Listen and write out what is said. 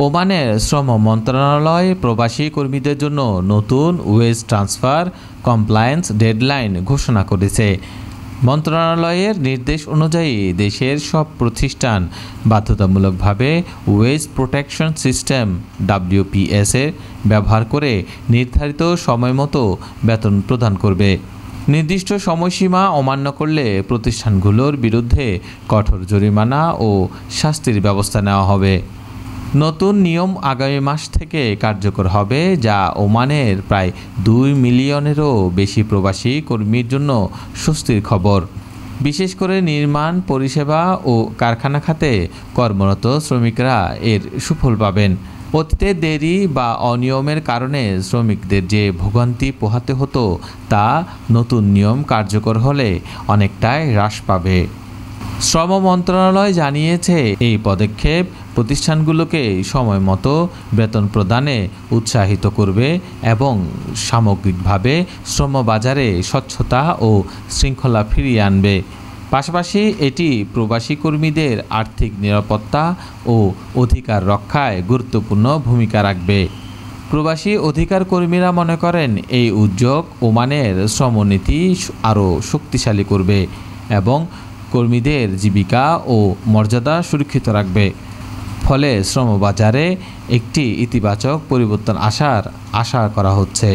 ওমানের শ্রম মন্ত্রণালয় প্রবাসী কর্মীদের জন্য নতুন ওয়েজ ট্রান্সফার কমপ্লায়েন্স ডেডলাইন ঘোষণা করেছে। মন্ত্রণালয়ের নির্দেশ অনুযায়ী দেশের সব প্রতিষ্ঠান বাধ্যতামূলকভাবে ওয়েজ প্রোটেকশন সিস্টেম WPS এর ব্যবহার করে নির্ধারিত সময়মতো বেতন প্রদান করবে। নির্দিষ্ট সময়সীমা অমান্য করলে প্রতিষ্ঠানগুলোর বিরুদ্ধে কঠোর জরিমানা ও শাস্তির ব্যবস্থা নেওয়া হবে। নতুন নিয়ম আগামী মাস থেকে কার্যকর হবে, যা ওমানের প্রায় 2 মিলিয়নেরও বেশি প্রবাসী কর্মীর জন্য স্বস্তির খবর। বিশেষ করে নির্মাণ, পরিষেবা ও কারখানা খাতে কর্মরত শ্রমিকরা এর সুফল পাবেন। অতীতে দেরি বা অনিয়মের কারণে শ্রমিকদের যে ভোগান্তি পোহাতে হতো, তা নতুন নিয়ম কার্যকর হলে অনেকটাই হ্রাস পাবে। শ্রম মন্ত্রণালয় জানিয়েছে, এই পদক্ষেপ প্রতিষ্ঠানগুলোকে সময়মতো বেতন প্রদানে উৎসাহিত করবে এবং সামগ্রিকভাবে শ্রমবাজারে স্বচ্ছতা ও শৃঙ্খলা ফিরিয়ে আনবে। পাশাপাশি এটি প্রবাসী কর্মীদের আর্থিক নিরাপত্তা ও অধিকার রক্ষায় গুরুত্বপূর্ণ ভূমিকা রাখবে। প্রবাসী অধিকার কর্মীরা মনে করেন, এই উদ্যোগ ওমানের শ্রমনীতি আরও শক্তিশালী করবে এবং কর্মীদের জীবিকা ও মর্যাদা সুরক্ষিত রাখবে। ফলে শ্রমবাজারে একটি ইতিবাচক পরিবর্তন আসার আশা করা হচ্ছে।